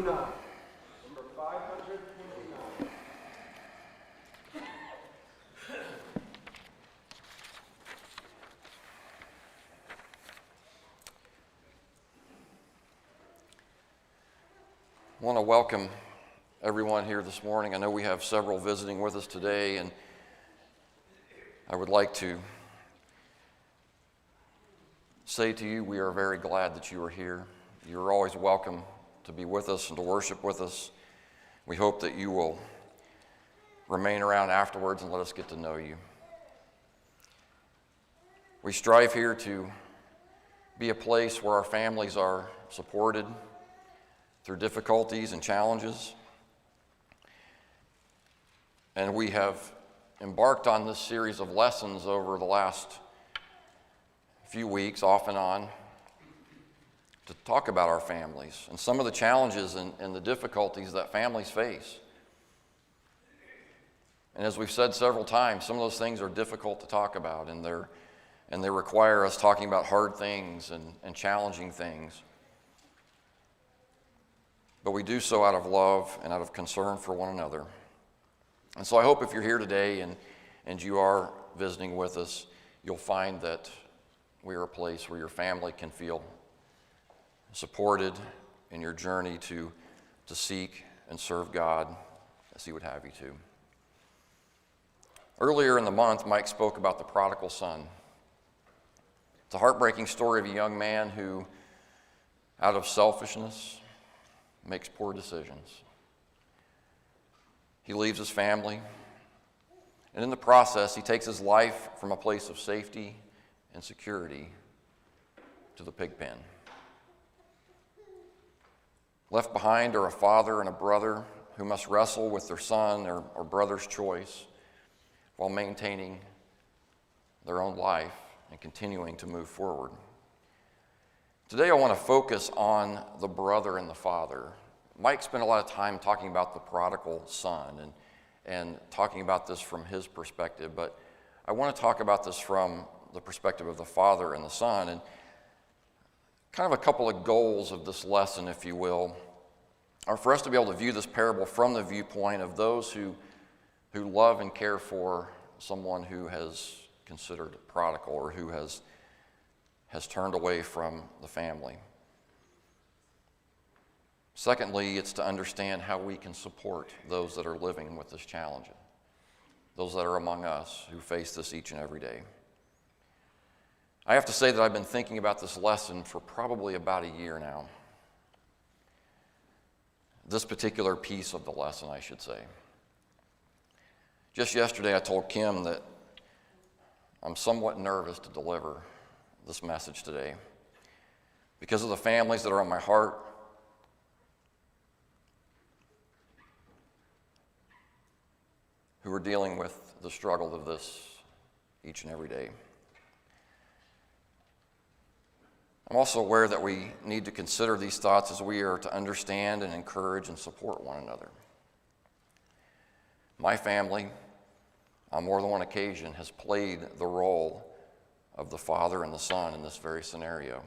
Number 529. I want to welcome everyone here this morning. I know we have several visiting with us today, and I would like to say to you, we are very glad that you are here. You're always welcome to be with us and to worship with us. We hope that you will remain around afterwards and let us get to know you. We strive here to be a place where our families are supported through difficulties and challenges. And we have embarked on this series of lessons over the last few weeks, off and on, to talk about our families and some of the challenges and the difficulties that families face. And as we've said several times, some of those things are difficult to talk about, and they require us talking about hard things and challenging things. But we do so out of love and out of concern for one another. And so I hope if you're here today and you are visiting with us, you'll find that we are a place where your family can feel supported in your journey to seek and serve God as He would have you to. Earlier in the month, Mike spoke about the prodigal son. It's a heartbreaking story of a young man who, out of selfishness, makes poor decisions. He leaves his family, and in the process, he takes his life from a place of safety and security to the pig pen. Left behind are a father and a brother who must wrestle with their son or brother's choice while maintaining their own life and continuing to move forward. Today I want to focus on the brother and the father. Mike spent a lot of time talking about the prodigal son and talking about this from his perspective, but I want to talk about this from the perspective of the father and the son, and kind of a couple of goals of this lesson, if you will, are for us to be able to view this parable from the viewpoint of those who love and care for someone who has considered prodigal or who has turned away from the family. Secondly, it's to understand how we can support those that are living with this challenge, those that are among us who face this each and every day. I have to say that I've been thinking about this lesson for probably about a year now. This particular piece of the lesson, I should say. Just yesterday, I told Kim that I'm somewhat nervous to deliver this message today because of the families that are on my heart, who are dealing with the struggle of this each and every day. I'm also aware that we need to consider these thoughts as we are to understand and encourage and support one another. My family, on more than one occasion, has played the role of the father and the son in this very scenario.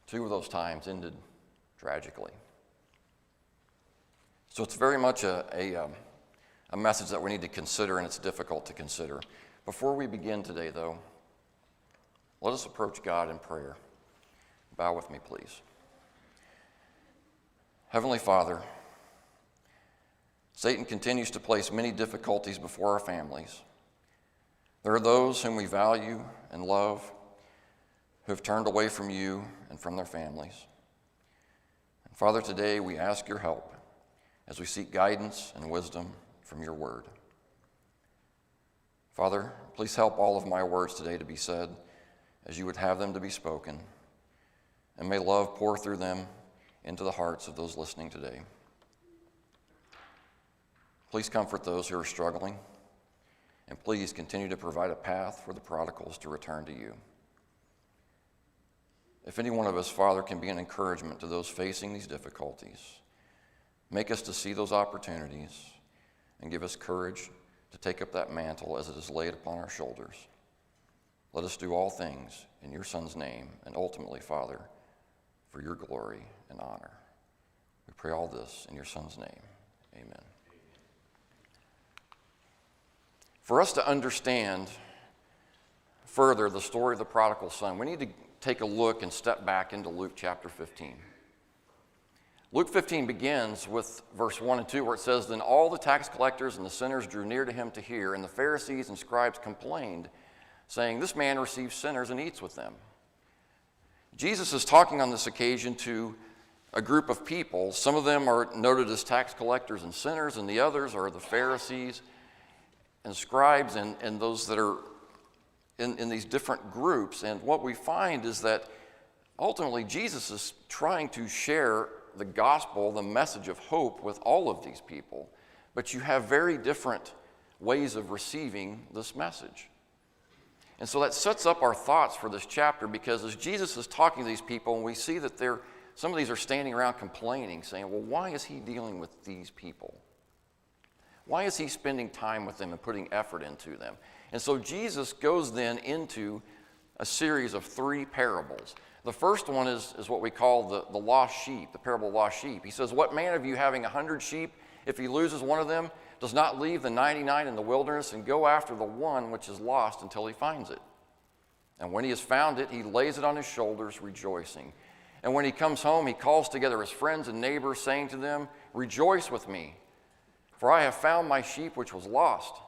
Two of those times ended tragically. So it's very much a message that we need to consider, and it's difficult to consider. Before we begin today, though, let us approach God in prayer. Bow with me, please. Heavenly Father, Satan continues to place many difficulties before our families. There are those whom we value and love who have turned away from you and from their families. And Father, today we ask your help as we seek guidance and wisdom from your word. Father, please help all of my words today to be said as you would have them to be spoken, and may love pour through them into the hearts of those listening today. Please comfort those who are struggling, and please continue to provide a path for the prodigals to return to you. If any one of us, Father, can be an encouragement to those facing these difficulties, make us to see those opportunities and give us courage to take up that mantle as it is laid upon our shoulders. Let us do all things in your Son's name, and ultimately, Father, for your glory and honor. We pray all this in your Son's name. Amen. For us to understand further the story of the prodigal son, we need to take a look and step back into Luke chapter 15. Luke 15 begins with verse 1 and 2, where it says, "Then all the tax collectors and the sinners drew near to him to hear, and the Pharisees and scribes complained, saying, 'This man receives sinners and eats with them.'" Jesus is talking on this occasion to a group of people. Some of them are noted as tax collectors and sinners, and the others are the Pharisees and scribes and those that are in these different groups. And what we find is that ultimately Jesus is trying to share the gospel, the message of hope, with all of these people. But you have very different ways of receiving this message. And so that sets up our thoughts for this chapter, because as Jesus is talking to these people, and we see that some of these are standing around complaining, saying, well, why is he dealing with these people? Why is he spending time with them and putting effort into them? And so Jesus goes then into a series of 3 parables. The first one is what we call the lost sheep, the parable of lost sheep. He says, "What man of you having 100 sheep, if he loses one of them, does not leave the 99 in the wilderness and go after the one which is lost until he finds it? And when he has found it, he lays it on his shoulders, rejoicing. And when he comes home, he calls together his friends and neighbors, saying to them, 'Rejoice with me, for I have found my sheep which was lost.'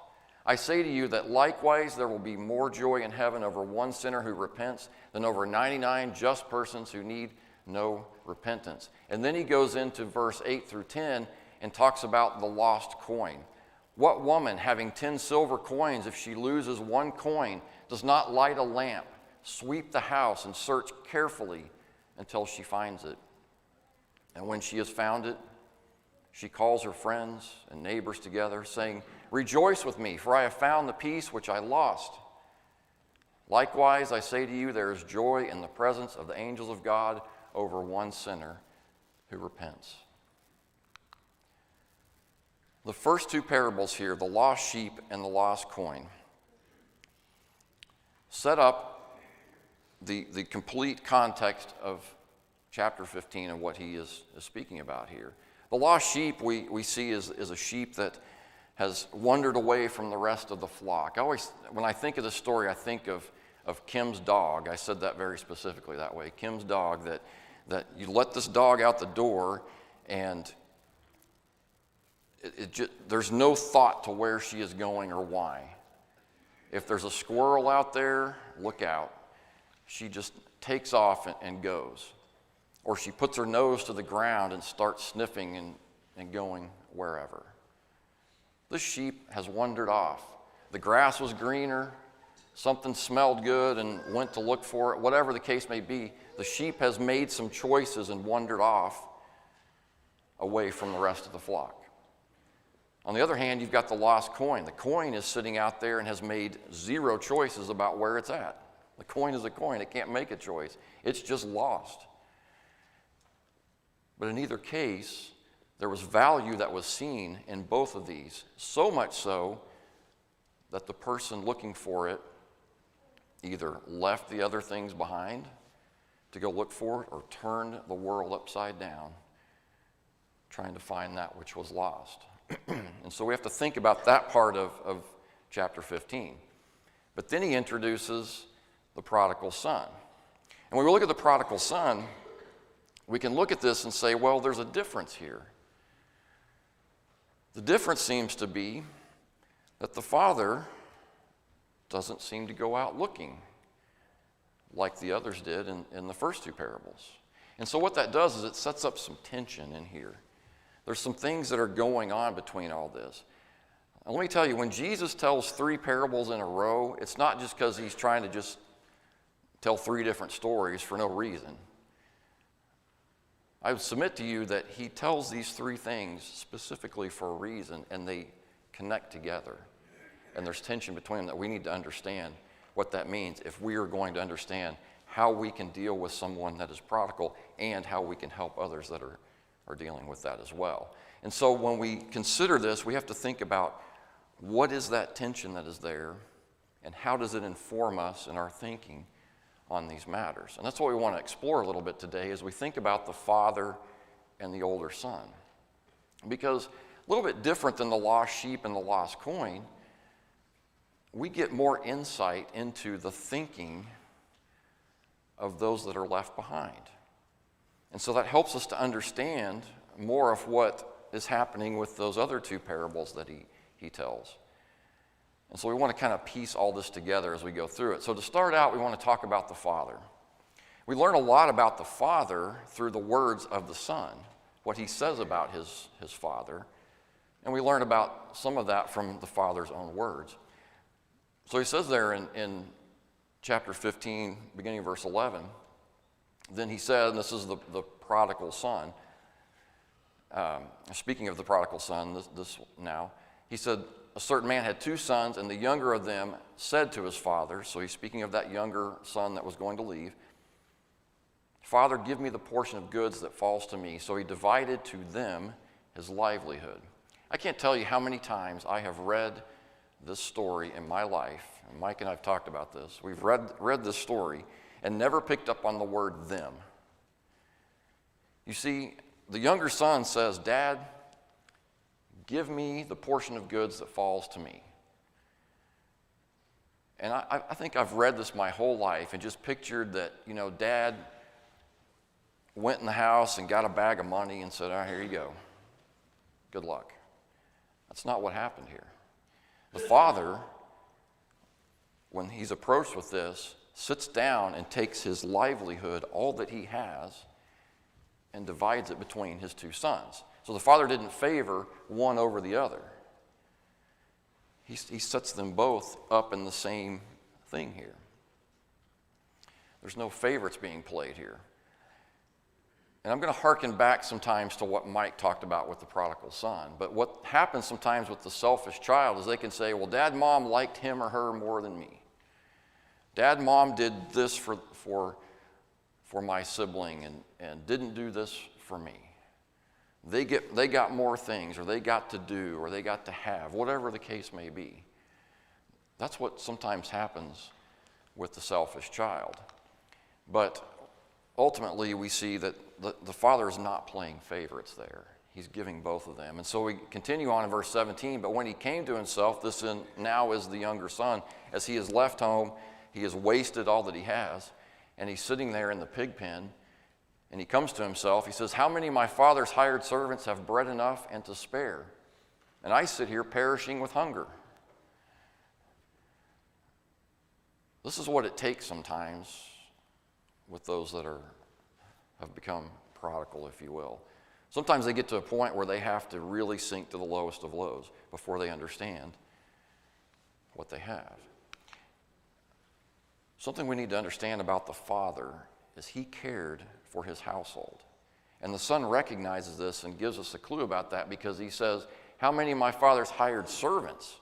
I say to you that likewise there will be more joy in heaven over one sinner who repents than over 99 just persons who need no repentance." And then he goes into verse 8 through 10 and talks about the lost coin. "What woman, having 10 silver coins, if she loses one coin, does not light a lamp, sweep the house, and search carefully until she finds it? And when she has found it, she calls her friends and neighbors together, saying, 'Rejoice with me, for I have found the piece which I lost.' Likewise, I say to you, there is joy in the presence of the angels of God over one sinner who repents." The first 2 parables here, the lost sheep and the lost coin, set up the complete context of chapter 15 and what he is speaking about here. The lost sheep we see is a sheep that has wandered away from the rest of the flock. When I think of this story, I think of Kim's dog. I said that very specifically that way. Kim's dog, that you let this dog out the door, and there's no thought to where she is going or why. If there's a squirrel out there, look out. She just takes off and goes. Or she puts her nose to the ground and starts sniffing and going wherever. This sheep has wandered off. The grass was greener, something smelled good and went to look for it. Whatever the case may be, the sheep has made some choices and wandered off away from the rest of the flock. On the other hand, you've got the lost coin. The coin is sitting out there and has made 0 choices about where it's at. The coin is a coin. It can't make a choice. It's just lost. But in either case, there was value that was seen in both of these, so much so that the person looking for it either left the other things behind to go look for it or turned the world upside down trying to find that which was lost. And so we have to think about that part of chapter 15. But then he introduces the prodigal son. And when we look at the prodigal son, we can look at this and say, well, there's a difference here. The difference seems to be that the father doesn't seem to go out looking like the others did in the first 2 parables. And so what that does is it sets up some tension in here. There's some things that are going on between all this. Now, let me tell you, when Jesus tells 3 parables in a row, it's not just because he's trying to just tell 3 different stories for no reason. I would submit to you that he tells these 3 things specifically for a reason, and they connect together. And there's tension between them that we need to understand what that means if we are going to understand how we can deal with someone that is prodigal and how we can help others that are dealing with that as well. And so when we consider this, we have to think about what is that tension that is there and how does it inform us in our thinking on these matters. And that's what we want to explore a little bit today as we think about the father and the older son. Because a little bit different than the lost sheep and the lost coin, we get more insight into the thinking of those that are left behind. And so that helps us to understand more of what is happening with those other two parables that he tells. And so we want to kind of piece all this together as we go through it. So to start out, we want to talk about the Father. We learn a lot about the Father through the words of the Son, what he says about his Father. And we learn about some of that from the Father's own words. So he says there in chapter 15, beginning of verse 11, then he said, and this is the prodigal son, speaking of the prodigal son, this now, he said, a certain man had two sons, and the younger of them said to his father, so he's speaking of that younger son that was going to leave, Father, give me the portion of goods that falls to me. So he divided to them his livelihood. I can't tell you how many times I have read this story in my life, and Mike and I have talked about this. We've read this story and never picked up on the word them. You see, the younger son says, Dad, give me the portion of goods that falls to me. And I think I've read this my whole life and just pictured that, Dad went in the house and got a bag of money and said, here you go. Good luck. That's not what happened here. The father, when he's approached with this, sits down and takes his livelihood, all that he has, and divides it between his two sons. So the father didn't favor one over the other. He sets them both up in the same thing here. There's no favorites being played here. And I'm going to hearken back sometimes to what Mike talked about with the prodigal son. But what happens sometimes with the selfish child is they can say, well, Dad and Mom liked him or her more than me. Dad and Mom did this for my sibling and didn't do this for me. They got more things, or they got to do, or they got to have, whatever the case may be. That's what sometimes happens with the selfish child. But ultimately, we see that the father is not playing favorites there. He's giving both of them. And so we continue on in verse 17. But when he came to himself, now is the younger son, as he has left home, he has wasted all that he has, and he's sitting there in the pig pen, and he comes to himself. He says, how many of my father's hired servants have bread enough and to spare? And I sit here perishing with hunger. This is what it takes sometimes with those that have become prodigal, if you will. Sometimes they get to a point where they have to really sink to the lowest of lows before they understand what they have. Something we need to understand about the father is he cared for his household. And the son recognizes this and gives us a clue about that because he says, how many of my father's hired servants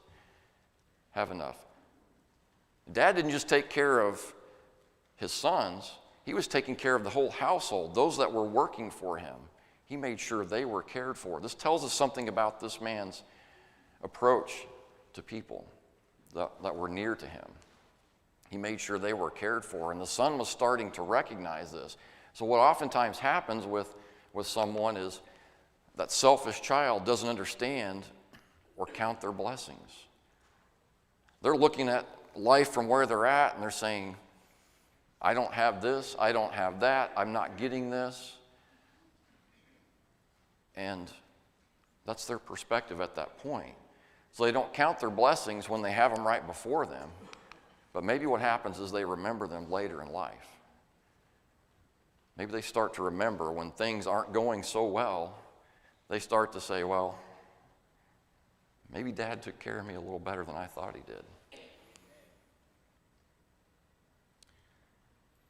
have enough? Dad didn't just take care of his sons. He was taking care of the whole household, those that were working for him. He made sure they were cared for. This tells us something about this man's approach to people that were near to him. He made sure they were cared for, and the son was starting to recognize this. So what oftentimes happens with someone is that selfish child doesn't understand or count their blessings. They're looking at life from where they're at, and they're saying, I don't have this, I don't have that, I'm not getting this. And that's their perspective at that point. So they don't count their blessings when they have them right before them. But maybe what happens is they remember them later in life. Maybe they start to remember when things aren't going so well, they start to say, well, maybe Dad took care of me a little better than I thought he did.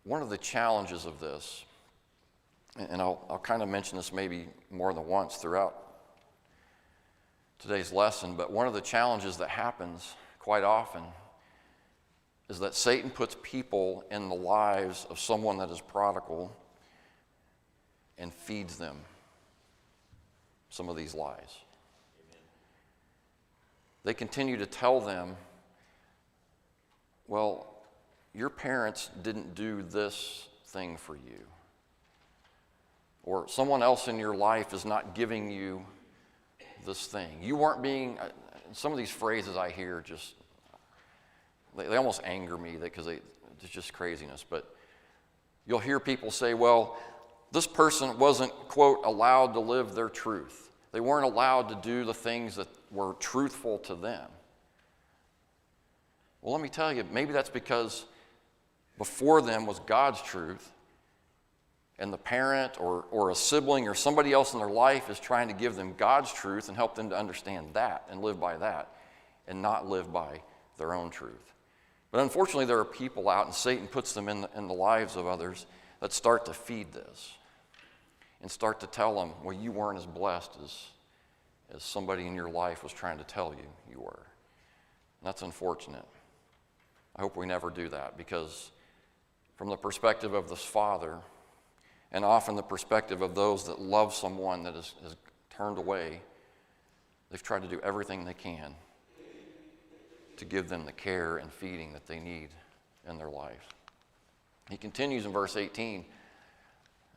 One of the challenges of this, and I'll kind of mention this maybe more than once throughout today's lesson, but one of the challenges that happens quite often is that Satan puts people in the lives of someone that is prodigal and feeds them some of these lies. Amen. They continue to tell them, well, your parents didn't do this thing for you, or someone else in your life is not giving you this thing. You weren't being, some of these phrases I hear just, they almost anger me because it's just craziness. But you'll hear people say, well, this person wasn't, quote, allowed to live their truth. They weren't allowed to do the things that were truthful to them. Well, let me tell you, maybe that's because before them was God's truth, and the parent or a sibling or somebody else in their life is trying to give them God's truth and help them to understand that and live by that and not live by their own truth. But unfortunately, there are people out, and Satan puts them in the lives of others that start to feed this and start to tell them, well, you weren't as blessed as somebody in your life was trying to tell you you were. And that's unfortunate. I hope we never do that, because from the perspective of this father, and often the perspective of those that love someone that is turned away, they've tried to do everything they can to give them the care and feeding that they need in their life. He continues in verse 18.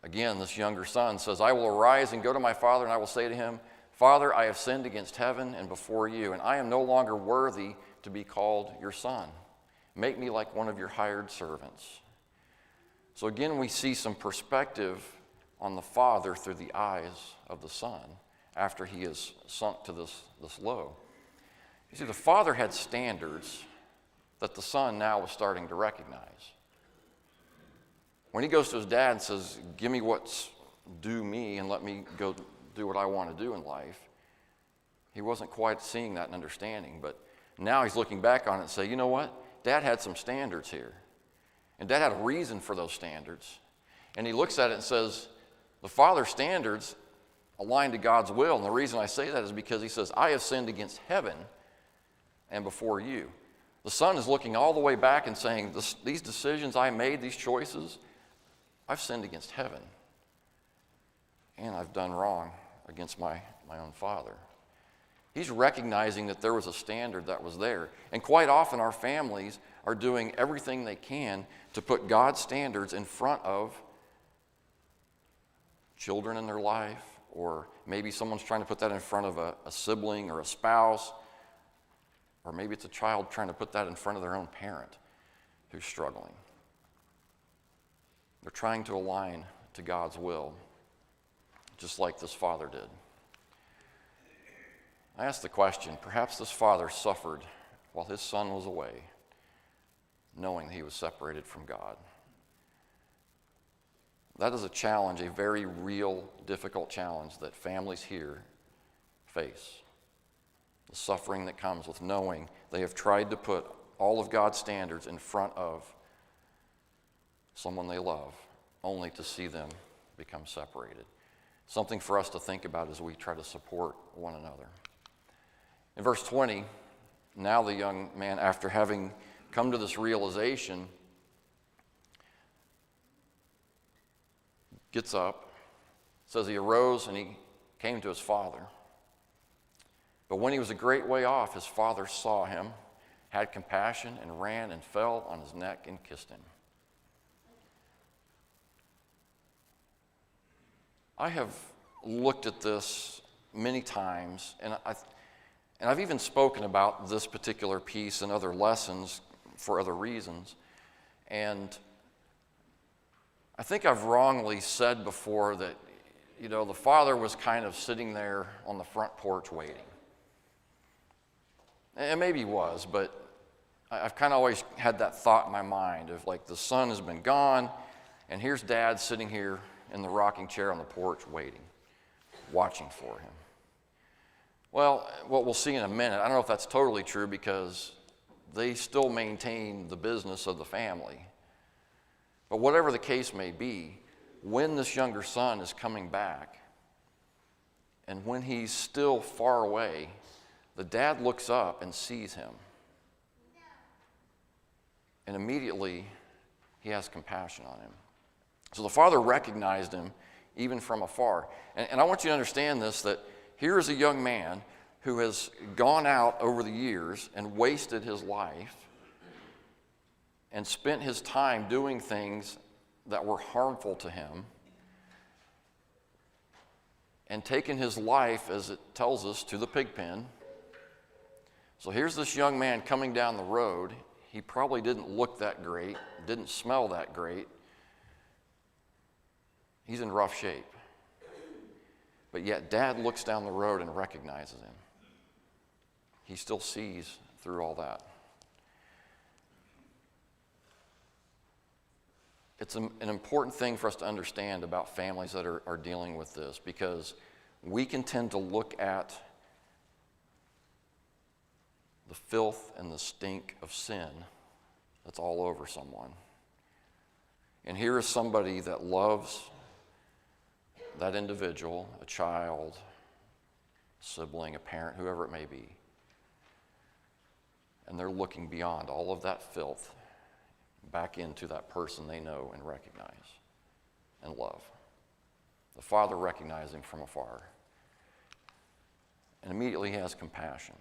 Again, this younger son says, I will arise and go to my father, and I will say to him, Father, I have sinned against heaven and before you, and I am no longer worthy to be called your son. Make me like one of your hired servants. So again, we see some perspective on the father through the eyes of the son after he is sunk to this low. You see, the father had standards that the son now was starting to recognize. When he goes to his dad and says, give me what's due me and let me go do what I want to do in life, he wasn't quite seeing that and understanding. But now he's looking back on it and say, you know what? Dad had some standards here. And Dad had a reason for those standards. And he looks at it and says, the Father's standards align to God's will. And the reason I say that is because he says, I have sinned against heaven and before you. The Son is looking all the way back and saying, these decisions I made, these choices, I've sinned against heaven. And I've done wrong against my own Father. He's recognizing that there was a standard that was there. And quite often our families are doing everything they can to put God's standards in front of children in their life, or maybe someone's trying to put that in front of a sibling or a spouse, or maybe it's a child trying to put that in front of their own parent who's struggling. They're trying to align to God's will, just like this father did. I asked the question, perhaps this father suffered while his son was away, knowing he was separated from God. That is a challenge, a very real, difficult challenge that families here face. The suffering that comes with knowing they have tried to put all of God's standards in front of someone they love, only to see them become separated. Something for us to think about as we try to support one another. In verse 20, now the young man, after having come to this realization, gets up, says he arose and he came to his father. But when he was a great way off, his father saw him, had compassion, and ran and fell on his neck and kissed him. I have looked at this many times, and I've even spoken about this particular piece and other lessons for other reasons. And I think I've wrongly said before that, the father was kind of sitting there on the front porch waiting. And maybe he was, but I've kind of always had that thought in my mind of like the son has been gone, and here's Dad sitting here in the rocking chair on the porch waiting, watching for him. Well, what we'll see in a minute, I don't know if that's totally true because they still maintain the business of the family. But whatever the case may be, when this younger son is coming back, and when he's still far away, the dad looks up and sees him. And immediately, he has compassion on him. So the father recognized him even from afar. And I want you to understand this, that here is a young man who has gone out over the years and wasted his life and spent his time doing things that were harmful to him, and taken his life, as it tells us, to the pig pen. So here's this young man coming down the road. He probably didn't look that great, didn't smell that great. He's in rough shape. But yet Dad looks down the road and recognizes him. He still sees through all that. It's an important thing for us to understand about families that are dealing with this, because we can tend to look at the filth and the stink of sin that's all over someone. And here is somebody that loves that individual, a child, sibling, a parent, whoever it may be. And they're looking beyond all of that filth back into that person they know and recognize and love. The father recognizes him from afar, and immediately he has compassion.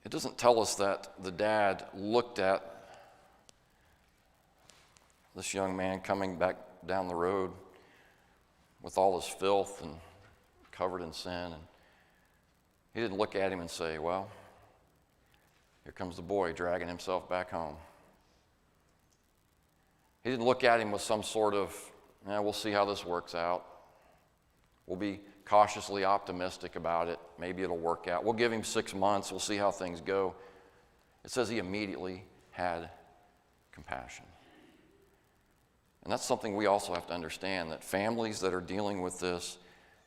It doesn't tell us that the dad looked at this young man coming back down the road with all his filth and covered in sin, and he didn't look at him and say, well, here comes the boy dragging himself back home. He didn't look at him with some sort of, we'll see how this works out. We'll be cautiously optimistic about it. Maybe it'll work out. We'll give him 6 months. We'll see how things go. It says he immediately had compassion. And that's something we also have to understand, that families that are dealing with this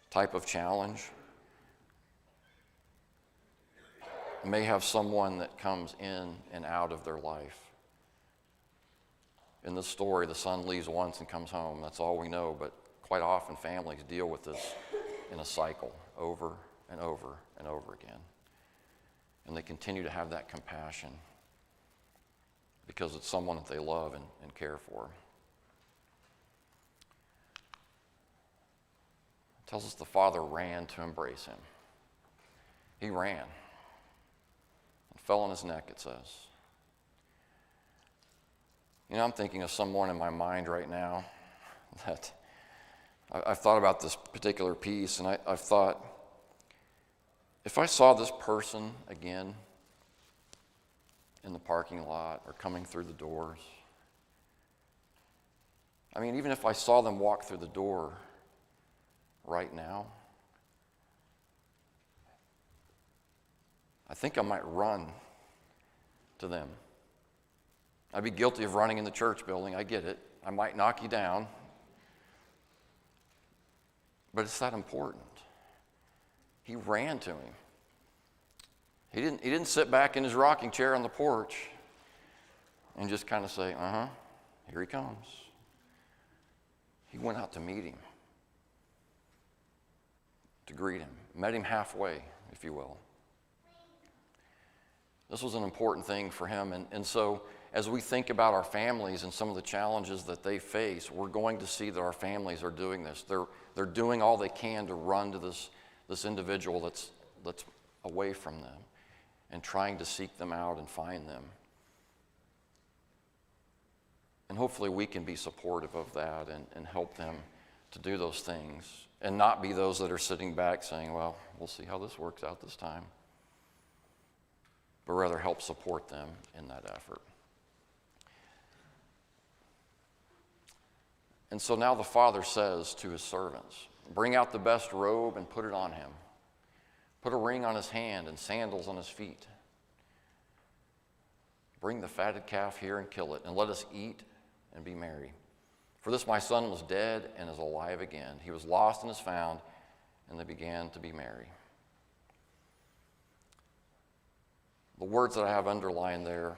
type of challenge may have someone that comes in and out of their life. In this story, the son leaves once and comes home. That's all we know, but quite often families deal with this in a cycle over and over and over again. And they continue to have that compassion because it's someone that they love and care for. It tells us the father ran to embrace him. He ran. Fell on his neck, it says. You know, I'm thinking of someone in my mind right now that I've thought about this particular piece, and I've thought, if I saw this person again in the parking lot or coming through the doors, I mean, even if I saw them walk through the door right now, I think I might run to them. I'd be guilty of running in the church building, I get it. I might knock you down. But it's that important. He ran to him. He didn't sit back in his rocking chair on the porch and just kind of say, here he comes. He went out to meet him, to greet him, met him halfway, if you will. This was an important thing for him. And so as we think about our families and some of the challenges that they face, we're going to see that our families are doing this. They're doing all they can to run to this individual that's away from them and trying to seek them out and find them. And hopefully we can be supportive of that and help them to do those things and not be those that are sitting back saying, well, we'll see how this works out this time. But rather help support them in that effort. And so now the father says to his servants, bring out the best robe and put it on him. Put a ring on his hand and sandals on his feet. Bring the fatted calf here and kill it, and let us eat and be merry. For this my son was dead and is alive again. He was lost and is found, and they began to be merry. The words that I have underlined there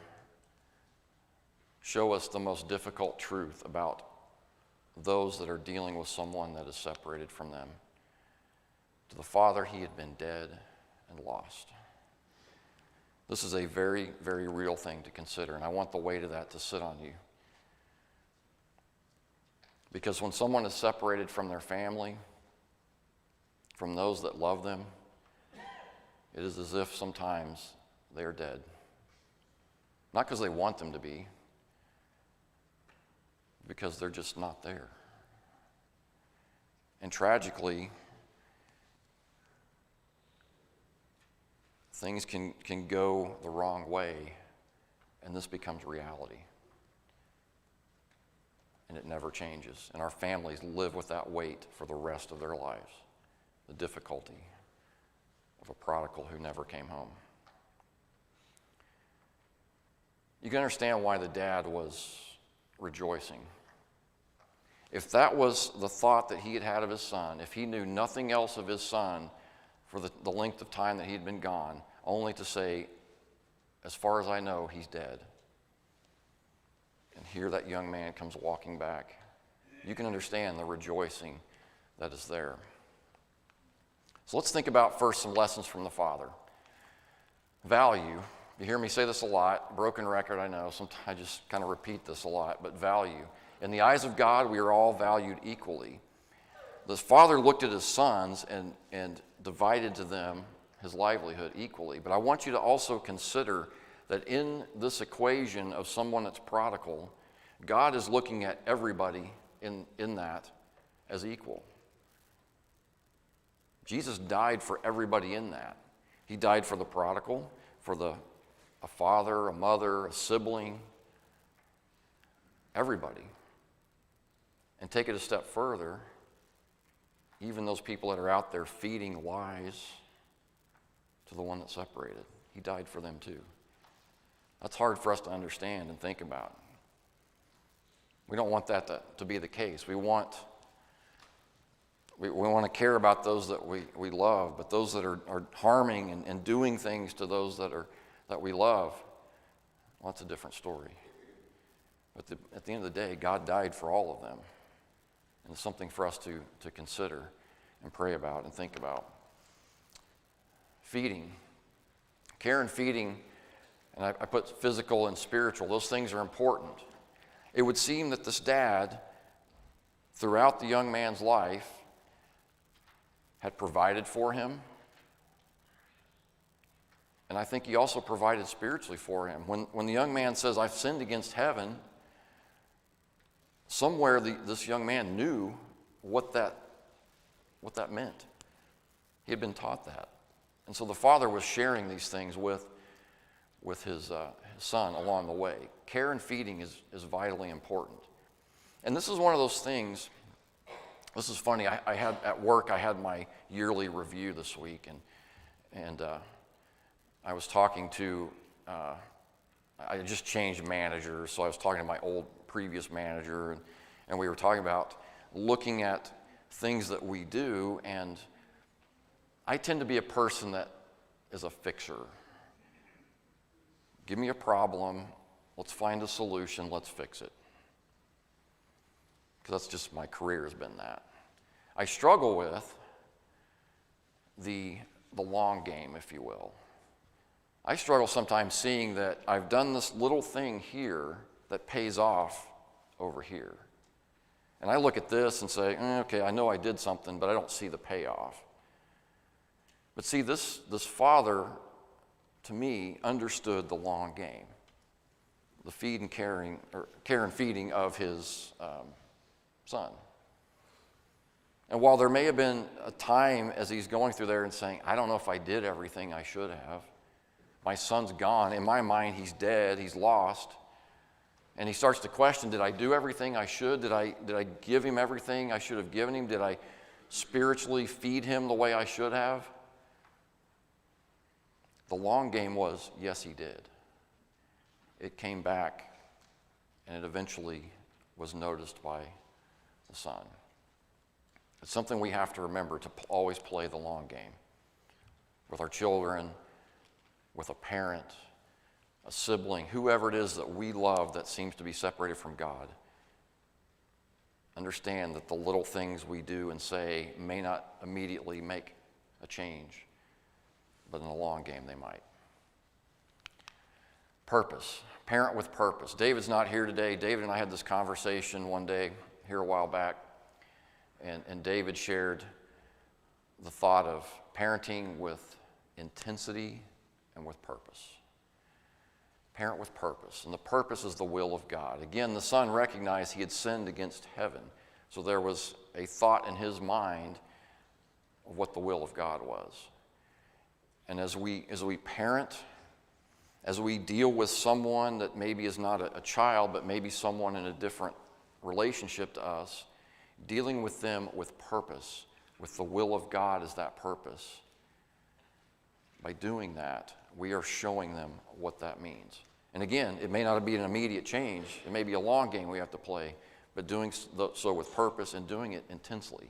show us the most difficult truth about those that are dealing with someone that is separated from them. To the father, he had been dead and lost. This is a very, very real thing to consider, and I want the weight of that to sit on you. Because when someone is separated from their family, from those that love them, it is as if sometimes they are dead. Not because they want them to be, because they're just not there. And tragically, things can go the wrong way, and this becomes reality. And it never changes. And our families live with that weight for the rest of their lives. The difficulty of a prodigal who never came home. You can understand why the dad was rejoicing. If that was the thought that he had had of his son, if he knew nothing else of his son for the length of time that he had been gone, only to say, as far as I know, he's dead. And here that young man comes walking back. You can understand the rejoicing that is there. So let's think about first some lessons from the father. Value. You hear me say this a lot. Broken record, I know. Sometimes I just kind of repeat this a lot. But value. In the eyes of God, we are all valued equally. The father looked at his sons and divided to them his livelihood equally. But I want you to also consider that in this equation of someone that's prodigal, God is looking at everybody in that as equal. Jesus died for everybody in that. He died for the prodigal, for a father, a mother, a sibling, everybody. And take it a step further, even those people that are out there feeding lies to the one that separated. He died for them too. That's hard for us to understand and think about. We don't want that to be the case. We want to care about those that we love, but those that are harming and doing things to those that we love, well, that's a different story. But at the end of the day, God died for all of them. And it's something for us to consider and pray about and think about. Feeding. Care and feeding, and I put physical and spiritual, those things are important. It would seem that this dad, throughout the young man's life, had provided for him. And I think he also provided spiritually for him. When the young man says, I've sinned against heaven, somewhere this young man knew what that meant. He had been taught that. And so the father was sharing these things with his son along the way. Care and feeding is vitally important. And this is one of those things, this is funny, I had at work, I had my yearly review this week, and I was talking to, I just changed managers, so I was talking to my previous manager, and we were talking about looking at things that we do, and I tend to be a person that is a fixer. Give me a problem, let's find a solution, let's fix it. Because that's just my career has been that. I struggle with the long game, if you will. I struggle sometimes seeing that I've done this little thing here that pays off over here. And I look at this and say, okay, I know I did something, but I don't see the payoff. But see, this father, to me, understood the long game, the care and feeding of his son. And while there may have been a time as he's going through there and saying, I don't know if I did everything I should have. My son's gone. In my mind, he's dead. He's lost. And he starts to question, did I do everything I should? Did I give him everything I should have given him? Did I spiritually feed him the way I should have? The long game was, yes, he did. It came back, and it eventually was noticed by the son. It's something we have to remember, to always play the long game with our children, with a parent, a sibling, whoever it is that we love that seems to be separated from God. Understand that the little things we do and say may not immediately make a change, but in the long game they might. Purpose. Parent with purpose. David's not here today. David and I had this conversation one day here a while back, and David shared the thought of parenting with intensity and with purpose. Parent with purpose, and the purpose is the will of God. Again, the son recognized he had sinned against heaven, so there was a thought in his mind of what the will of God was. And as we parent, as we deal with someone that maybe is not a child, but maybe someone in a different relationship to us, dealing with them with purpose, with the will of God as that purpose, by doing that, we are showing them what that means. And again, it may not be an immediate change. It may be a long game we have to play, but doing so with purpose and doing it intensely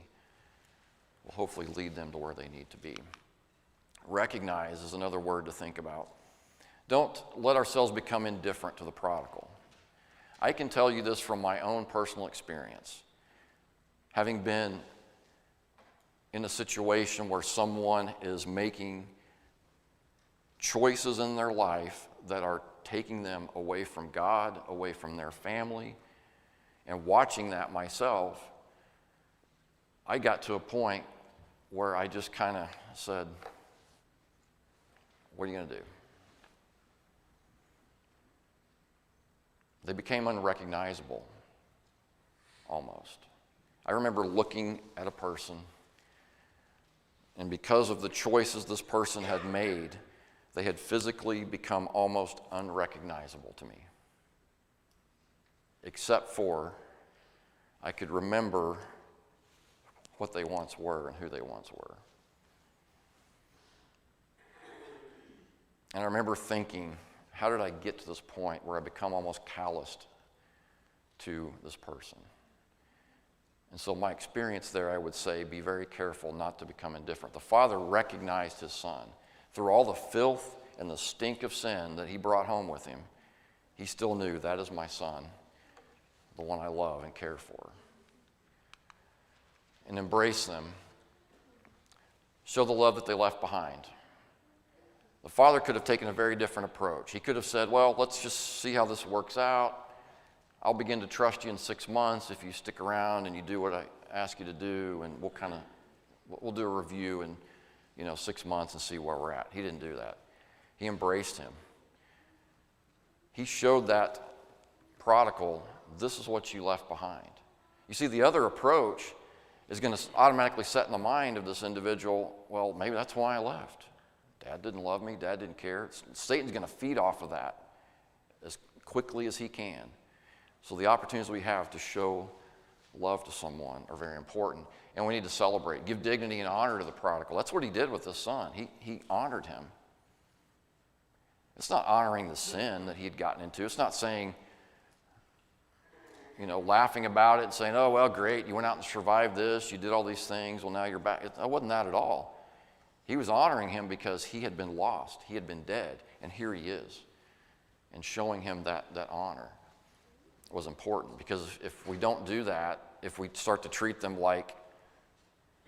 will hopefully lead them to where they need to be. Recognize is another word to think about. Don't let ourselves become indifferent to the prodigal. I can tell you this from my own personal experience. Having been in a situation where someone is making choices in their life that are taking them away from God, away from their family, and watching that myself, I got to a point where I just kind of said, what are you going to do? They became unrecognizable, almost. I remember looking at a person, and because of the choices this person had made, they had physically become almost unrecognizable to me. Except for I could remember what they once were and who they once were. And I remember thinking, how did I get to this point where I become almost calloused to this person? And so my experience there, I would say, be very careful not to become indifferent. The father recognized his son. Through all the filth and the stink of sin that he brought home with him, he still knew that is my son, the one I love and care for. And embrace them. Show the love that they left behind. The father could have taken a very different approach. He could have said, well, let's just see how this works out. I'll begin to trust you in 6 months if you stick around and you do what I ask you to do, and we'll do a review in 6 months and see where we're at. He didn't do that. He embraced him. He showed that prodigal, this is what you left behind. You see, the other approach is going to automatically set in the mind of this individual, well, maybe that's why I left. Dad didn't love me. Dad didn't care. Satan's going to feed off of that as quickly as he can. So the opportunities we have to show love to someone are very important. And we need to celebrate, give dignity and honor to the prodigal. That's what he did with his son. He honored him. It's not honoring the sin that he had gotten into. It's not saying, laughing about it and saying, oh, well, great, you went out and survived this, you did all these things, well, now you're back. It wasn't that at all. He was honoring him because he had been lost, he had been dead, and here he is. And showing him that honor was important, because if we don't do that, if we start to treat them like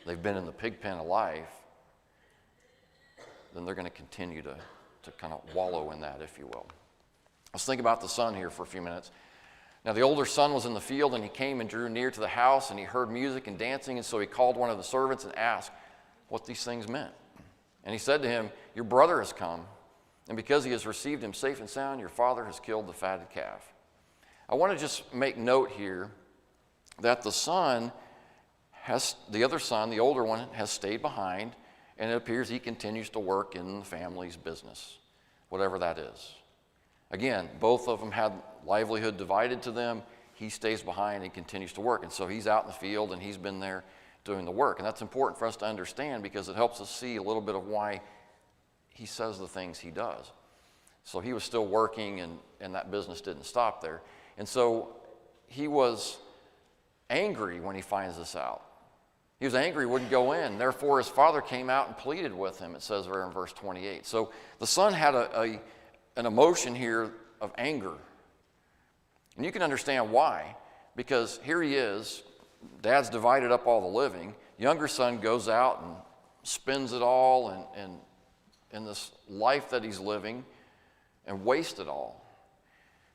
they've been in the pig pen of life, then they're going to continue to kind of wallow in that, if you will. Let's think about the son here for a few minutes. Now the older son was in the field, and he came and drew near to the house, and he heard music and dancing, and so he called one of the servants and asked what these things meant. And he said to him, your brother has come, and because he has received him safe and sound, your father has killed the fatted calf. I want to just make note here that the other son, the older one, has stayed behind, and it appears he continues to work in the family's business, whatever that is. Again, both of them had livelihood divided to them. He stays behind and continues to work, and so he's out in the field, and he's been there doing the work. And that's important for us to understand, because it helps us see a little bit of why he says the things he does. So he was still working, and that business didn't stop there. And so he was angry when he finds this out. He was angry, wouldn't go in. Therefore, his father came out and pleaded with him, it says there in verse 28. So the son had an emotion here of anger. And you can understand why, because here he is, dad's divided up all the living. Younger son goes out and spends it all and in this life that he's living and wastes it all.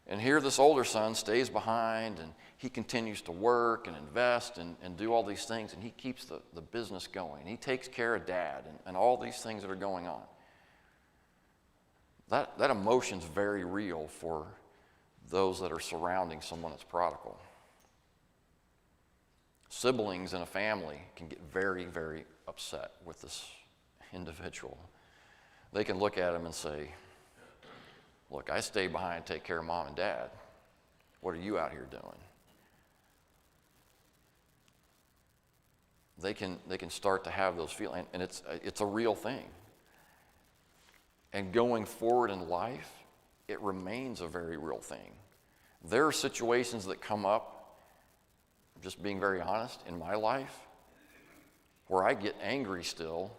And here this older son stays behind, and he continues to work and invest and do all these things, and he keeps the business going. He takes care of dad and all these things that are going on. that emotion's very real for those that are surrounding someone that's prodigal. Siblings in a family can get very, very upset with this individual. They can look at him and say, look, I stayed behind to take care of mom and dad. What are you out here doing? They can start to have those feelings, and it's a real thing. And going forward in life, it remains a very real thing. There are situations that come up, just being very honest, in my life, where I get angry still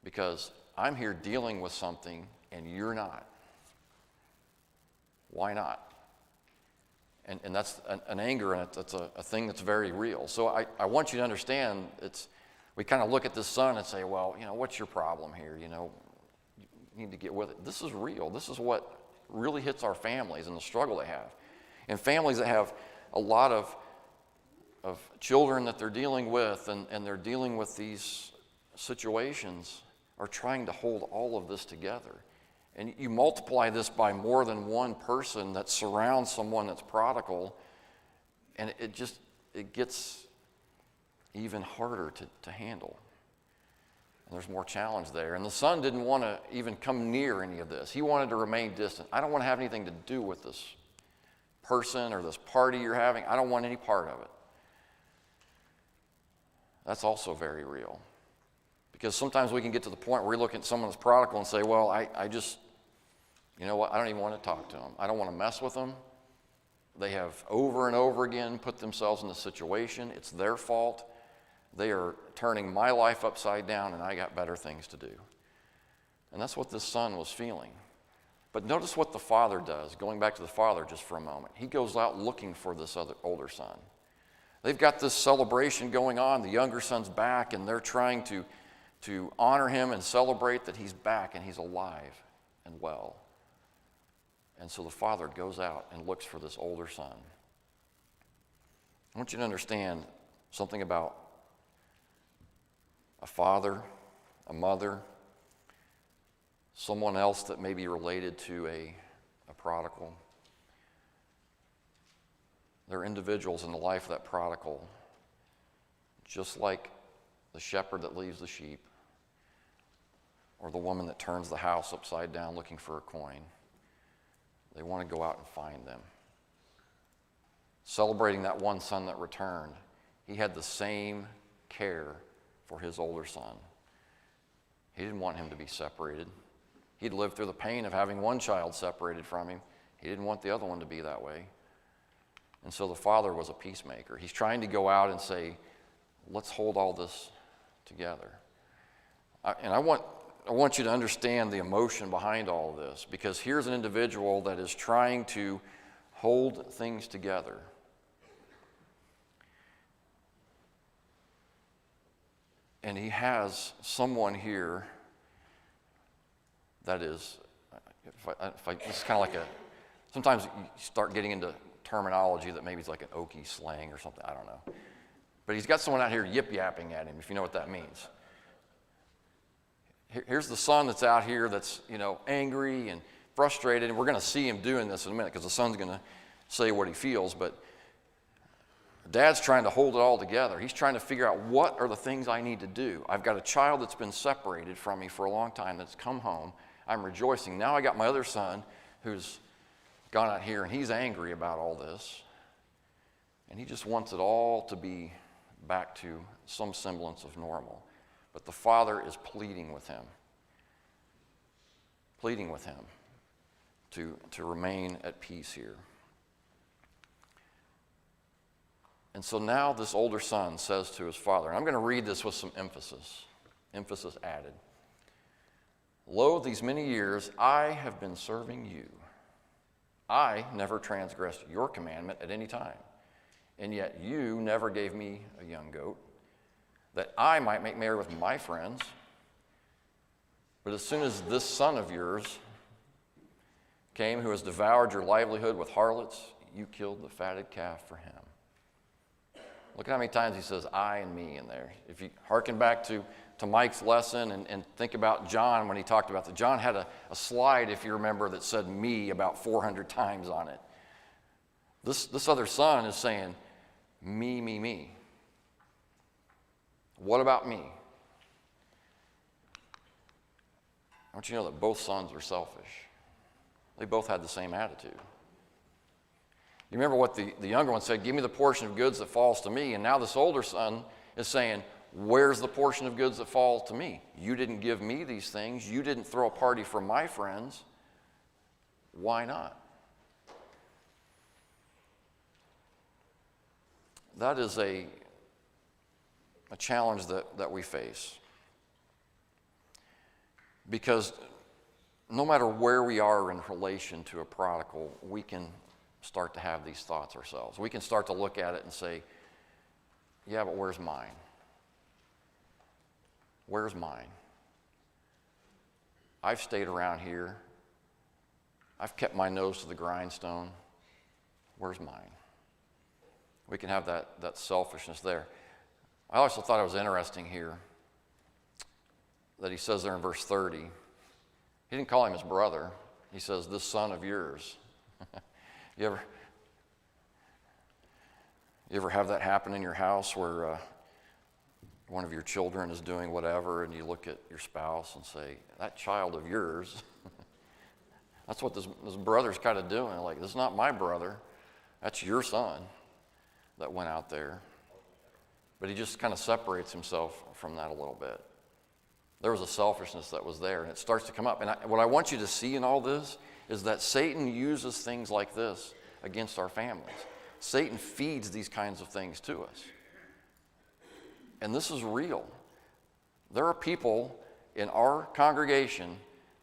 because I'm here dealing with something and you're not. Why not? And that's an anger, and that's a thing that's very real. So I want you to understand, we kind of look at this son and say, well, what's your problem here? You need to get with it. This is real. This is what really hits our families and the struggle they have. And families that have a lot of children that they're dealing with, and they're dealing with these situations, are trying to hold all of this together. And you multiply this by more than one person that surrounds someone that's prodigal, and it gets even harder to handle. And there's more challenge there. And the son didn't want to even come near any of this. He wanted to remain distant. I don't want to have anything to do with this person or this party you're having. I don't want any part of it. That's also very real. Because sometimes we can get to the point where we look at someone that's prodigal and say, well, I just, you know what, I don't even want to talk to them. I don't want to mess with them. They have over and over again put themselves in the situation. It's their fault. They are turning my life upside down, and I got better things to do. And that's what this son was feeling. But notice what the father does, going back to the father just for a moment. He goes out looking for this older son. They've got this celebration going on. The younger son's back, and they're trying to honor him and celebrate that he's back and he's alive and well. And so the father goes out and looks for this older son. I want you to understand something about a father, a mother, someone else that may be related to a prodigal. They're individuals in the life of that prodigal, just like the shepherd that leaves the sheep, or the woman that turns the house upside down looking for a coin. They want to go out and find them. Celebrating that one son that returned, he had the same care for his older son. He didn't want him to be separated. He'd lived through the pain of having one child separated from him. He didn't want the other one to be that way. And so the father was a peacemaker. He's trying to go out and say, let's hold all this together. And I want you to understand the emotion behind all of this, because here's an individual that is trying to hold things together. And he has someone here that is, it's kind of like sometimes you start getting into terminology that maybe is like an Okie slang or something, I don't know. But he's got someone out here yip-yapping at him, if you know what that means. Here's the son that's out here that's, angry and frustrated, and we're going to see him doing this in a minute because the son's going to say what he feels, but dad's trying to hold it all together. He's trying to figure out, what are the things I need to do? I've got a child that's been separated from me for a long time that's come home. I'm rejoicing. Now I got my other son who's gone out here, and he's angry about all this, and he just wants it all to be back to some semblance of normal. But the father is pleading with him to remain at peace here. And so now this older son says to his father, and I'm going to read this with some emphasis added. Lo, these many years I have been serving you. I never transgressed your commandment at any time, and yet you never gave me a young goat, that I might make merry with my friends. But as soon as this son of yours came, who has devoured your livelihood with harlots, you killed the fatted calf for him. Look at how many times he says I and me in there. If you hearken back to Mike's lesson and think about John when he talked about that. John had a slide, if you remember, that said me about 400 times on it. This other son is saying me, me, me. What about me? I want you to know that both sons are selfish. They both had the same attitude. You remember what the younger one said, give me the portion of goods that falls to me. And now this older son is saying, where's the portion of goods that falls to me? You didn't give me these things. You didn't throw a party for my friends. Why not? That is a challenge that we face. Because no matter where we are in relation to a prodigal, we can start to have these thoughts ourselves. We can start to look at it and say, yeah, but where's mine? Where's mine? I've stayed around here. I've kept my nose to the grindstone. Where's mine? We can have that selfishness there. I also thought it was interesting here that he says there in verse 30, he didn't call him his brother. He says, this son of yours. You ever have that happen in your house where one of your children is doing whatever and you look at your spouse and say, that child of yours, that's what this brother's kind of doing. Like, this is not my brother. That's your son that went out there. But he just kind of separates himself from that a little bit. There was a selfishness that was there, and it starts to come up. And what I want you to see in all this is that Satan uses things like this against our families. Satan feeds these kinds of things to us. And this is real. There are people in our congregation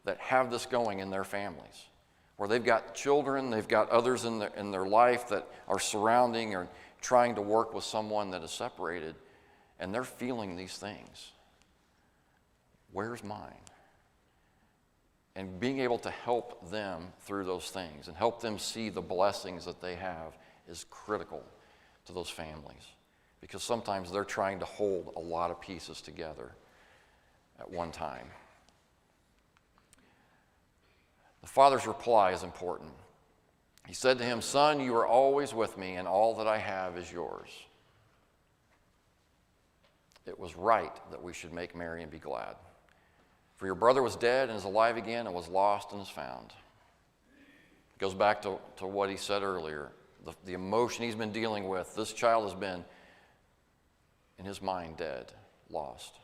that have this going in their families, where they've got children, they've got others in their life that are surrounding or trying to work with someone that is separated, and they're feeling these things. Where's mine? And being able to help them through those things and help them see the blessings that they have is critical to those families, because sometimes they're trying to hold a lot of pieces together at one time. The father's reply is important. He said to him, son, you are always with me, and all that I have is yours. It was right that we should make merry and be glad. For your brother was dead and is alive again, and was lost and is found. It goes back to what he said earlier. The emotion he's been dealing with, this child has been, in his mind, dead, lost.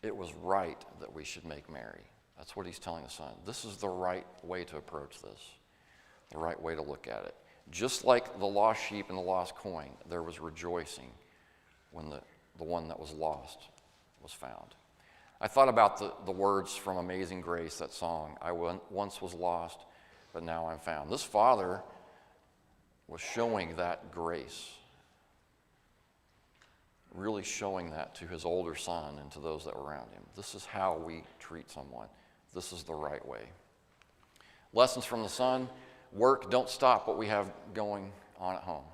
It was right that we should make merry. That's what he's telling the son. This is the right way to approach this, the right way to look at it. Just like the lost sheep and the lost coin, there was rejoicing when the one that was lost was found. I thought about the words from Amazing Grace, that song, I once was lost, but now I'm found. This father was showing that grace, really showing that to his older son and to those that were around him. This is how we treat someone. This is the right way. Lessons from the son: work, don't stop what we have going on at home.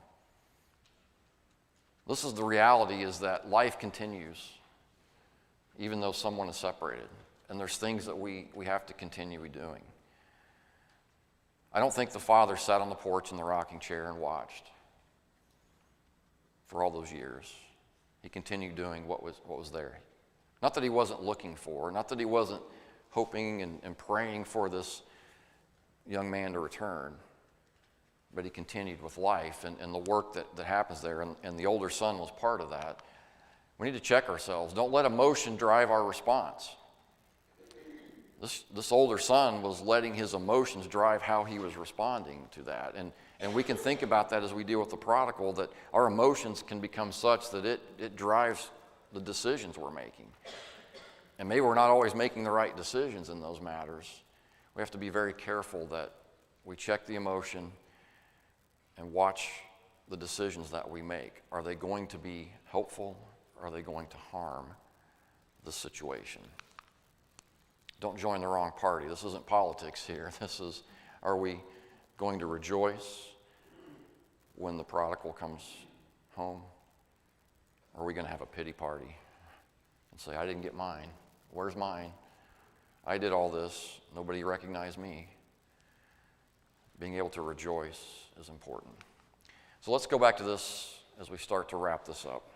This is the reality, is that life continues even though someone is separated. And there's things that we have to continue doing. I don't think the father sat on the porch in the rocking chair and watched for all those years. He continued doing what was there. Not that he wasn't looking for, not that he wasn't hoping and praying for this young man to return, but he continued with life and the work that happens there, and the older son was part of that. We need to check ourselves. Don't let emotion drive our response. This older son was letting his emotions drive how he was responding to that. And we can think about that as we deal with the prodigal, that our emotions can become such that it drives the decisions we're making. And maybe we're not always making the right decisions in those matters. We have to be very careful that we check the emotion and watch the decisions that we make. Are they going to be helpful? Or are they going to harm the situation? Don't join the wrong party. This isn't politics here. This is, are we going to rejoice when the prodigal comes home? Or are we going to have a pity party and say, I didn't get mine? Where's mine? I did all this. Nobody recognized me. Being able to rejoice is important. So let's go back to this as we start to wrap this up.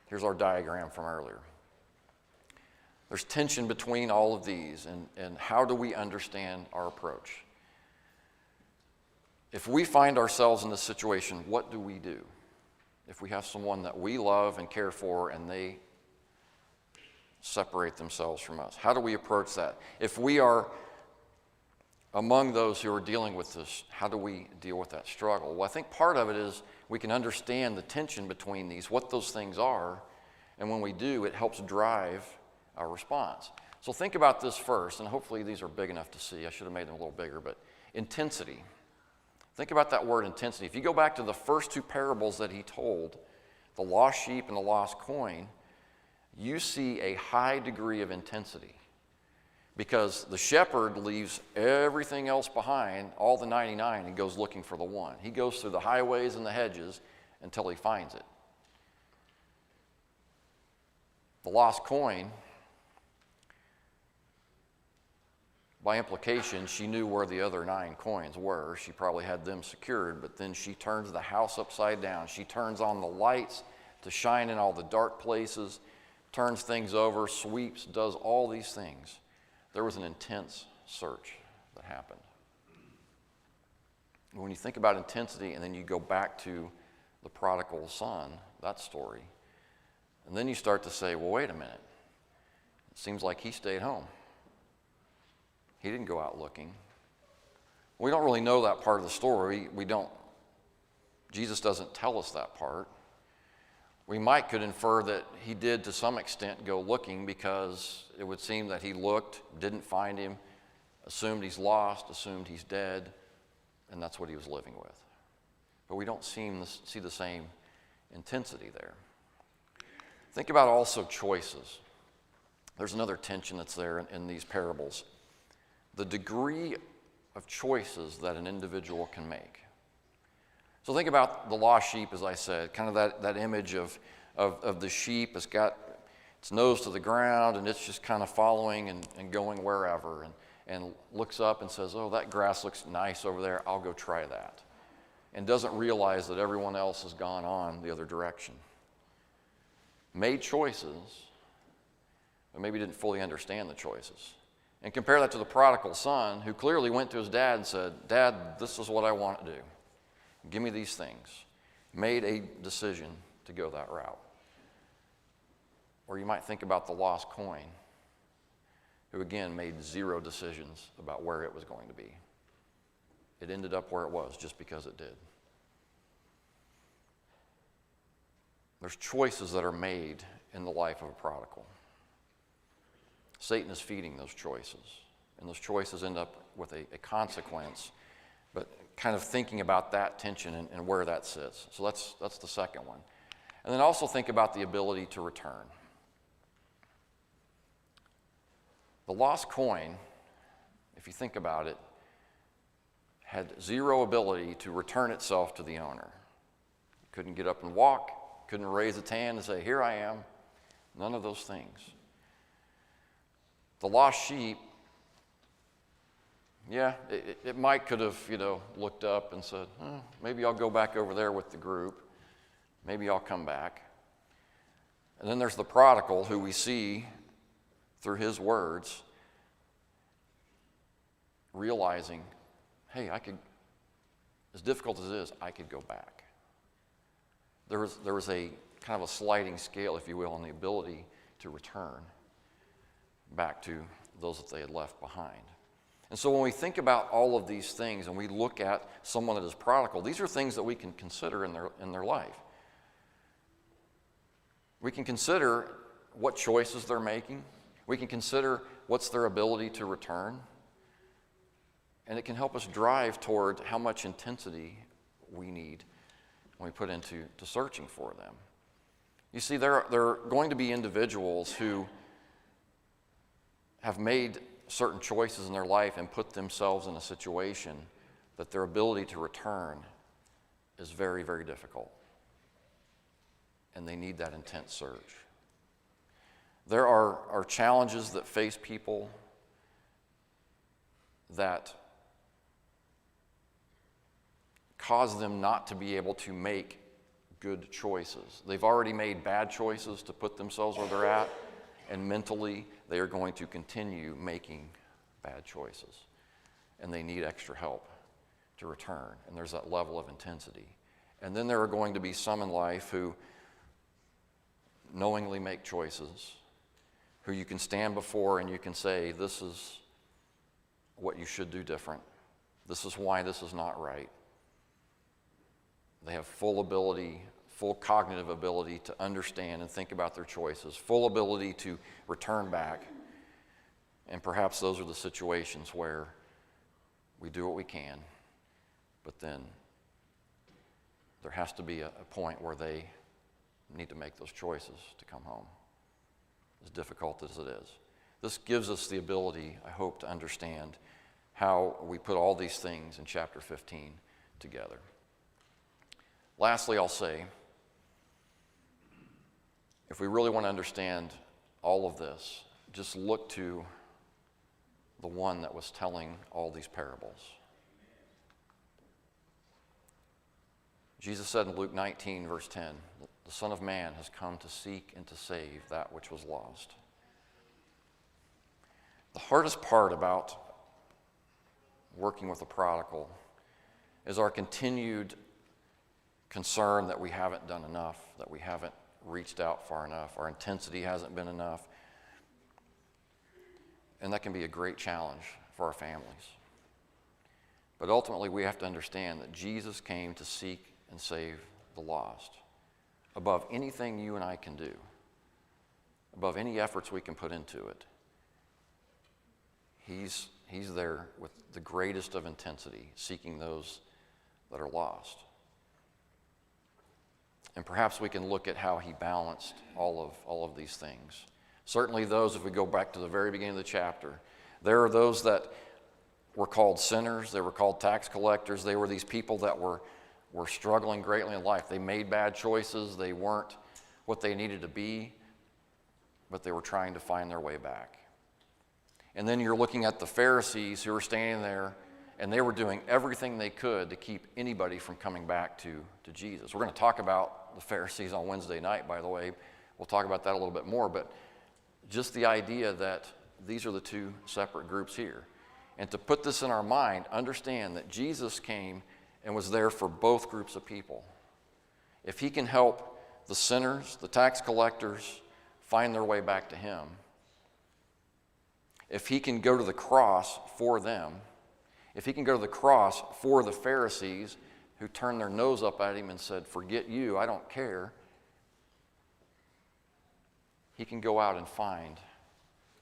Here's our diagram from earlier. There's tension between all of these, and how do we understand our approach? If we find ourselves in this situation, what do we do? If we have someone that we love and care for and they separate themselves from us, how do we approach that? If we are among those who are dealing with this, how do we deal with that struggle? Well, I think part of it is we can understand the tension between these, what those things are, and when we do, it helps drive our response. So think about this first, and hopefully these are big enough to see. I should have made them a little bigger, but intensity. Think about that word intensity. If you go back to the first two parables that he told, the lost sheep and the lost coin, you see a high degree of intensity. Because the shepherd leaves everything else behind, all the 99, and goes looking for the one. He goes through the highways and the hedges until he finds it. The lost coin, by implication, she knew where the other 9 coins were. She probably had them secured, but then she turns the house upside down. She turns on the lights to shine in all the dark places, turns things over, sweeps, does all these things. There was an intense search that happened. When you think about intensity and then you go back to the prodigal son, that story, and then you start to say, well, wait a minute. It seems like he stayed home. He didn't go out looking. We don't really know that part of the story. Jesus doesn't tell us that part. We could infer that he did to some extent go looking, because it would seem that he looked, didn't find him, assumed he's lost, assumed he's dead, and that's what he was living with. But we don't see the same intensity there. Think about also choices. There's another tension that's there in these parables. The degree of choices that an individual can make. So think about the lost sheep, as I said, kind of that image of the sheep. It's got its nose to the ground, and it's just kind of following and going wherever, and looks up and says, oh, that grass looks nice over there, I'll go try that. And doesn't realize that everyone else has gone on the other direction. Made choices, but maybe didn't fully understand the choices. And compare that to the prodigal son, who clearly went to his dad and said, Dad, this is what I want to do. Give me these things. Made a decision to go that route. Or you might think about the lost coin, who again made 0 decisions about where it was going to be. It ended up where it was just because it did. There's choices that are made in the life of a prodigal. Satan is feeding those choices, and those choices end up with a consequence, but kind of thinking about that tension and where that sits. So that's the second one. And then also think about the ability to return. The lost coin, if you think about it, had 0 ability to return itself to the owner. It couldn't get up and walk, couldn't raise its hand and say, here I am. None of those things. The lost sheep, yeah, it might could have, looked up and said, maybe I'll go back over there with the group. Maybe I'll come back. And then there's the prodigal, who we see through his words, realizing, hey, as difficult as it is, I could go back. There was a kind of a sliding scale, if you will, on the ability to return back to those that they had left behind. And so when we think about all of these things and we look at someone that is prodigal, these are things that we can consider in their life. We can consider what choices they're making. We can consider what's their ability to return. And it can help us drive toward how much intensity we need when we put into searching for them. You see, there are going to be individuals who have made certain choices in their life and put themselves in a situation that their ability to return is very, very difficult. and they need that intense search. There are challenges that face people that cause them not to be able to make good choices. They've already made bad choices to put themselves where they're at, and mentally they are going to continue making bad choices. And they need extra help to return. And there's that level of intensity. And then there are going to be some in life who knowingly make choices, who you can stand before and you can say, this is what you should do different. This is why this is not right. They have full ability, full cognitive ability to understand and think about their choices, full ability to return back. And perhaps those are the situations where we do what we can, but then there has to be a point where they need to make those choices to come home, as difficult as it is. This gives us the ability, I hope, to understand how we put all these things in chapter 15 together. Lastly, I'll say, if we really want to understand all of this, just look to the one that was telling all these parables. Jesus said in Luke 19, verse 10, the Son of Man has come to seek and to save that which was lost. The hardest part about working with a prodigal is our continued concern that we haven't done enough, that we haven't reached out far enough, our intensity hasn't been enough. And that can be a great challenge for our families. But ultimately, we have to understand that Jesus came to seek and save the lost. Above anything you and I can do, above any efforts we can put into it, He's there with the greatest of intensity, seeking those that are lost. And perhaps we can look at how He balanced all of these things. Certainly those, if we go back to the very beginning of the chapter, there are those that were called sinners, they were called tax collectors, they were these people that were struggling greatly in life. They made bad choices, they weren't what they needed to be, but they were trying to find their way back. And then you're looking at the Pharisees who were standing there, and they were doing everything they could to keep anybody from coming back to Jesus. We're going to talk about the Pharisees on Wednesday night, by the way. We'll talk about that a little bit more, but just the idea that these are the two separate groups here. And to put this in our mind, understand that Jesus came and was there for both groups of people. If He can help the sinners, the tax collectors, find their way back to Him, if He can go to the cross for them, if He can go to the cross for the Pharisees who turned their nose up at Him and said, forget you, I don't care, He can go out and find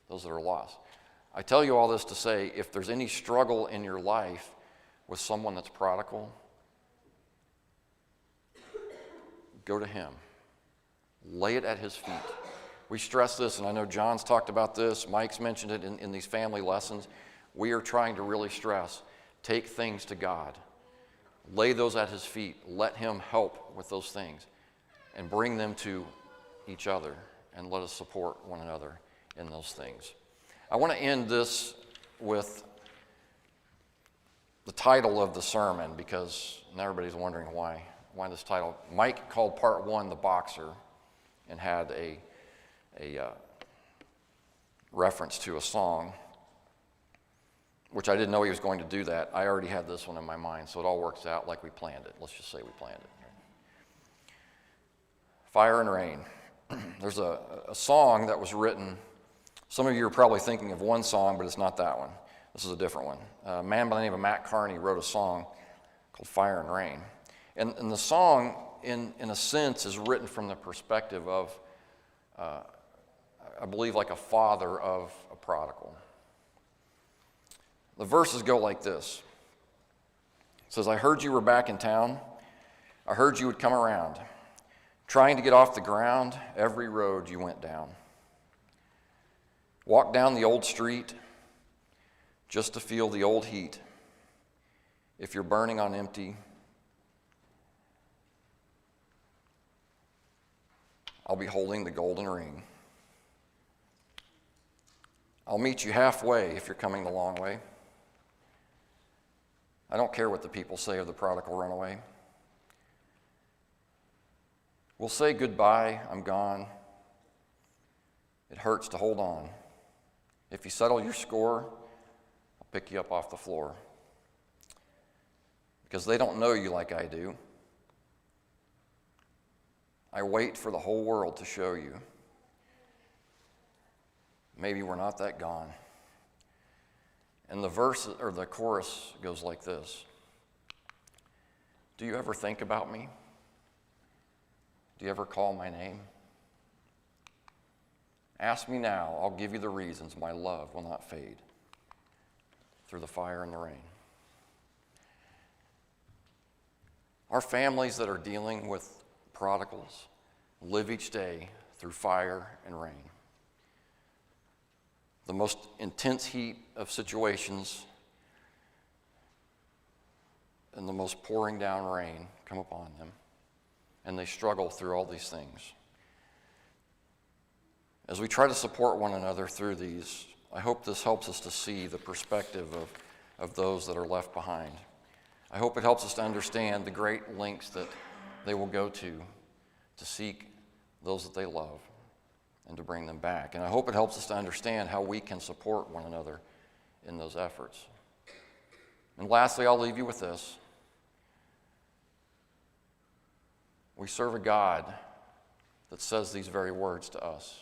those that are lost. I tell you all this to say, if there's any struggle in your life with someone that's prodigal, go to Him. Lay it at His feet. We stress this, and I know John's talked about this, Mike's mentioned it in these family lessons. We are trying to really stress, take things to God. Lay those at His feet. Let Him help with those things. And bring them to each other. And let us support one another in those things. I want to end this with the title of the sermon, because now everybody's wondering why this title. Mike called part one The Boxer and had a reference to a song, which I didn't know he was going to do that. I already had this one in my mind, so it all works out like we planned it. Let's just say we planned it. Fire and Rain. There's a song that was written. Some of you are probably thinking of one song, but it's not that one. This is a different one. A man by the name of Matt Carney wrote a song called Fire and Rain. And the song, in a sense, is written from the perspective of, I believe, like a father of a prodigal. The verses go like this. It says, I heard you were back in town. I heard you would come around. Trying to get off the ground, every road you went down. Walk down the old street just to feel the old heat. If you're burning on empty, I'll be holding the golden ring. I'll meet you halfway if you're coming the long way. I don't care what the people say of the prodigal runaway. We'll say goodbye, I'm gone. It hurts to hold on. If you settle your score, I'll pick you up off the floor. Because they don't know you like I do. I wait for the whole world to show you. Maybe we're not that gone. And the verse or the chorus goes like this. Do you ever think about me? Do you ever call my name? Ask me now, I'll give you the reasons my love will not fade through the fire and the rain. Our families that are dealing with prodigals live each day through fire and rain. The most intense heat of situations and the most pouring down rain come upon them, and they struggle through all these things. As we try to support one another through these, I hope this helps us to see the perspective of those that are left behind. I hope it helps us to understand the great lengths that they will go to seek those that they love and to bring them back. And I hope it helps us to understand how we can support one another in those efforts. And lastly, I'll leave you with this. We serve a God that says these very words to us.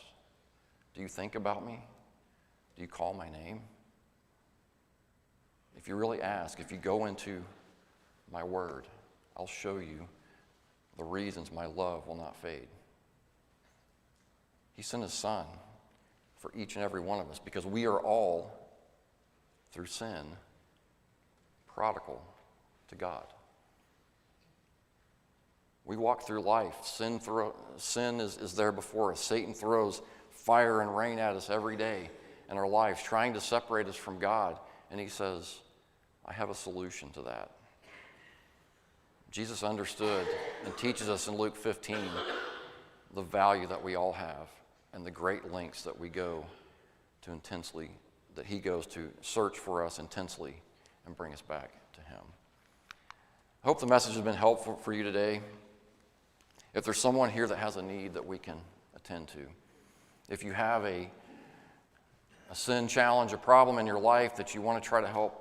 Do you think about me? Do you call my name? If you really ask, if you go into my word, I'll show you the reasons my love will not fade. He sent his son for each and every one of us because we are all, through sin, prodigal to God. We walk through life. Sin is there before us. Satan throws fire and rain at us every day in our lives, trying to separate us from God. And he says, I have a solution to that. Jesus understood and teaches us in Luke 15 the value that we all have and the great lengths that we go to intensely, that he goes to search for us intensely and bring us back to him. I hope the message has been helpful for you today. If there's someone here that has a need that we can attend to, if you have a sin challenge, a problem in your life that you want to try to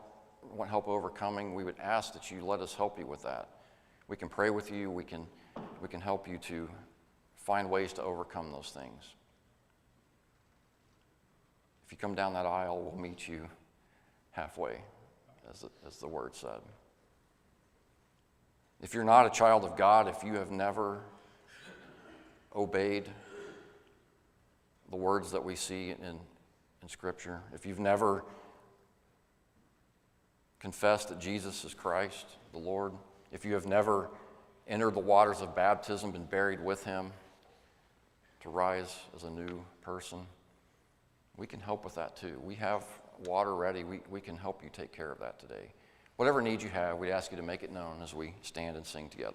want help overcoming, we would ask that you let us help you with that. We can pray with you. We can help you to find ways to overcome those things. If you come down that aisle, we'll meet you halfway, as the word said. If you're not a child of God, if you have never obeyed the words that we see in Scripture, if you've never confessed that Jesus is Christ, the Lord, if you have never entered the waters of baptism and buried with him to rise as a new person, we can help with that too. We have water ready. We can help you take care of that today. Whatever need you have, we ask you to make it known as we stand and sing together.